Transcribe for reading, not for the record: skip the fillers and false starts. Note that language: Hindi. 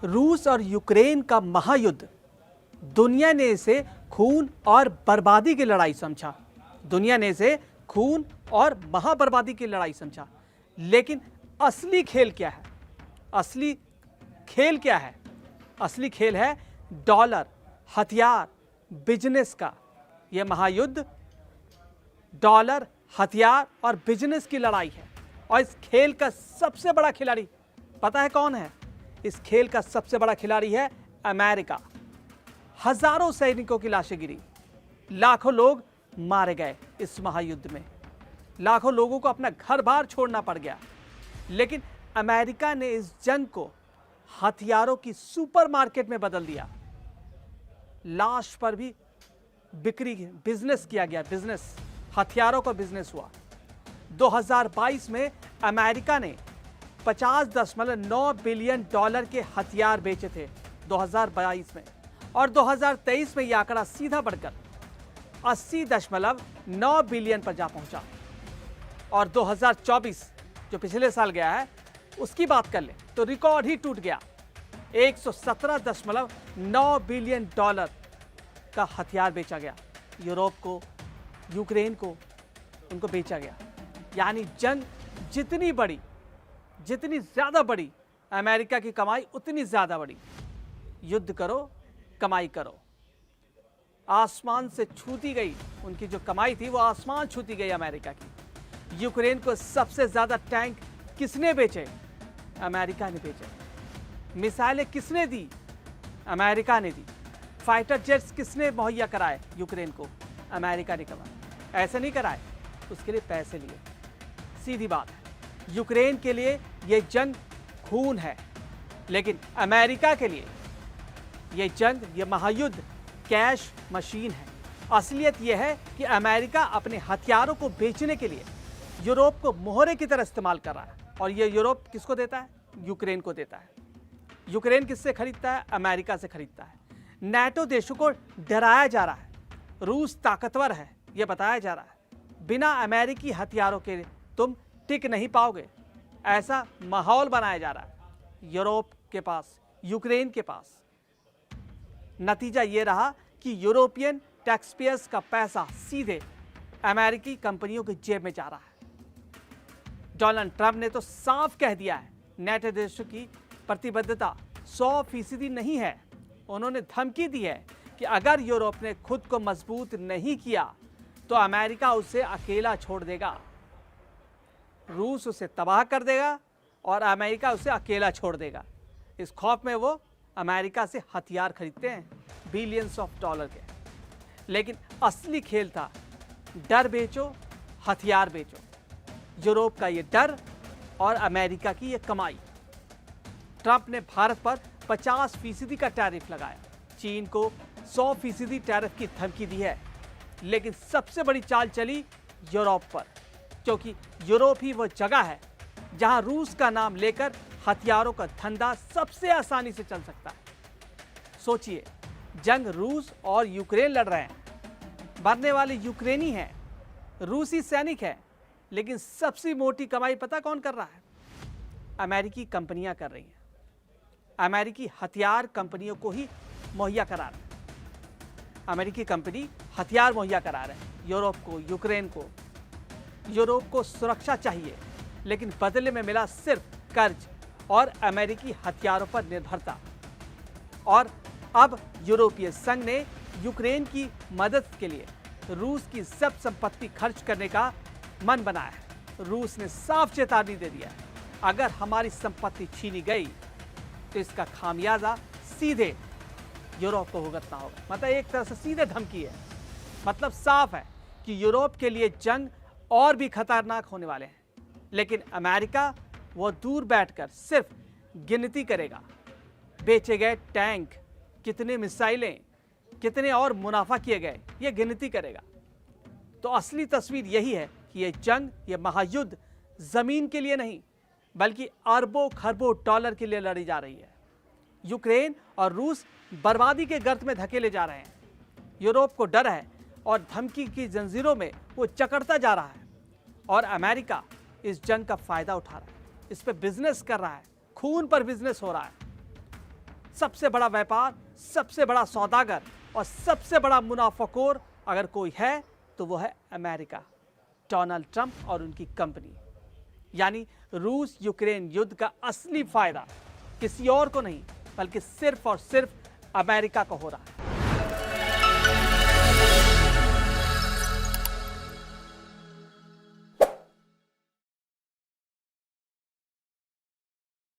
रूस और यूक्रेन का महायुद्ध, दुनिया ने इसे खून और बर्बादी की लड़ाई समझा। दुनिया ने इसे खून और महाबर्बादी की लड़ाई समझा। लेकिन असली खेल क्या है? असली खेल क्या है? असली खेल है डॉलर, हथियार, बिजनेस का। यह महायुद्ध डॉलर, हथियार और बिजनेस की लड़ाई है। और इस खेल का सबसे बड़ा खिलाड़ी पता है कौन है? इस खेल का सबसे बड़ा खिलाड़ी है अमेरिका। हजारों सैनिकों की लाशें गिरी, लाखों लोग मारे गए इस महायुद्ध में, लाखों लोगों को अपना घर बार छोड़ना पड़ गया। लेकिन अमेरिका ने इस जंग को हथियारों की सुपरमार्केट में बदल दिया। लाश पर भी बिक्री, बिजनेस किया गया। बिजनेस, हथियारों का बिजनेस हुआ। 2022 में अमेरिका ने 50.9 बिलियन डॉलर के हथियार बेचे थे 2022 में, और 2023 में यह आंकड़ा सीधा बढ़कर 80.9 बिलियन पर जा पहुंचा। और 2024 जो पिछले साल गया है उसकी बात कर ले तो रिकॉर्ड ही टूट गया। 117.9 बिलियन डॉलर का हथियार बेचा गया। यूरोप को, यूक्रेन को, उनको बेचा गया। यानी जंग जितनी बड़ी, जितनी ज्यादा बड़ी अमेरिका की कमाई उतनी ज्यादा बड़ी। युद्ध करो, कमाई करो। आसमान से छूती गई उनकी जो कमाई थी, वो आसमान छूती गई अमेरिका की। यूक्रेन को सबसे ज्यादा टैंक किसने बेचे? अमेरिका ने बेचे। मिसाइलें किसने दी? अमेरिका ने दी। फाइटर जेट्स किसने मुहैया कराए यूक्रेन को? अमेरिका ने कराए। ऐसे नहीं कराए, उसके लिए पैसे लिए। सीधी बात है, यूक्रेन के लिए यह जंग खून है, लेकिन अमेरिका के लिए यह जंग, यह महायुद्ध कैश मशीन है। असलियत यह है कि अमेरिका अपने हथियारों को बेचने के लिए यूरोप को मोहरे की तरह इस्तेमाल कर रहा है। और यह यूरोप किसको देता है? यूक्रेन को देता है। यूक्रेन किससे खरीदता है? अमेरिका से खरीदता है। नाटो देशों को डराया जा रहा है, रूस ताकतवर है यह बताया जा रहा है। बिना अमेरिकी हथियारों के तुम टिक नहीं पाओगे, ऐसा माहौल बनाया जा रहा है यूरोप के पास, यूक्रेन के पास। नतीजा यह रहा कि यूरोपियन टैक्सपेयर्स का पैसा सीधे अमेरिकी कंपनियों की जेब में जा रहा है। डोनाल्ड ट्रंप ने तो साफ कह दिया है, नाटो देशों की प्रतिबद्धता 100% नहीं है। उन्होंने धमकी दी है कि अगर यूरोप ने खुद को मजबूत नहीं किया तो अमेरिका उसे अकेला छोड़ देगा। रूस उसे तबाह कर देगा और अमेरिका उसे अकेला छोड़ देगा। इस खौफ में वो अमेरिका से हथियार खरीदते हैं, बिलियंस ऑफ डॉलर के। लेकिन असली खेल था डर बेचो, हथियार बेचो। यूरोप का ये डर और अमेरिका की ये कमाई। ट्रंप ने भारत पर 50% का टैरिफ लगाया, चीन को 100% टैरिफ की धमकी दी है। लेकिन सबसे बड़ी चाल चली यूरोप पर, क्योंकि यूरोप ही वो जगह है जहां रूस का नाम लेकर हथियारों का धंधा सबसे आसानी से चल सकता है। सोचिए, जंग रूस और यूक्रेन लड़ रहे हैं, मरने वाले यूक्रेनी हैं, रूसी सैनिक हैं, लेकिन सबसे मोटी कमाई पता कौन कर रहा है? अमेरिकी कंपनियां कर रही हैं। अमेरिकी हथियार कंपनियों को ही मुहैया करा रहे हैं। अमेरिकी कंपनी हथियार मुहैया करा रहे हैं यूरोप को, यूक्रेन को। यूरोप को सुरक्षा चाहिए, लेकिन बदले में मिला सिर्फ कर्ज और अमेरिकी हथियारों पर निर्भरता। और अब यूरोपीय संघ ने यूक्रेन की मदद के लिए रूस की सब संपत्ति खर्च करने का मन बनाया है। रूस ने साफ चेतावनी दे दिया है, अगर हमारी संपत्ति छीनी गई तो इसका खामियाजा सीधे यूरोप को भुगतना होगा। मतलब एक तरह से सीधे धमकी है। मतलब साफ है कि यूरोप के लिए जंग और भी खतरनाक होने वाले हैं। लेकिन अमेरिका वो दूर बैठकर सिर्फ गिनती करेगा, बेचे गए टैंक, कितने मिसाइलें, कितने और मुनाफा किए गए, ये गिनती करेगा। तो असली तस्वीर यही है कि ये जंग, ये महायुद्ध जमीन के लिए नहीं, बल्कि अरबों खरबों डॉलर के लिए लड़ी जा रही है। यूक्रेन और रूस बर्बादी के गर्त में धकेले जा रहे हैं। यूरोप को डर है और धमकी की जंजीरों में वो जकड़ता जा रहा है। और अमेरिका इस जंग का फायदा उठा रहा है, इस पे बिजनेस कर रहा है, खून पर बिजनेस हो रहा है। सबसे बड़ा व्यापार, सबसे बड़ा सौदागर और सबसे बड़ा मुनाफाखोर अगर कोई है तो वो है अमेरिका, डोनाल्ड ट्रंप और उनकी कंपनी। यानी रूस यूक्रेन युद्ध का असली फायदा किसी और को नहीं बल्कि सिर्फ और सिर्फ अमेरिका को हो रहा है।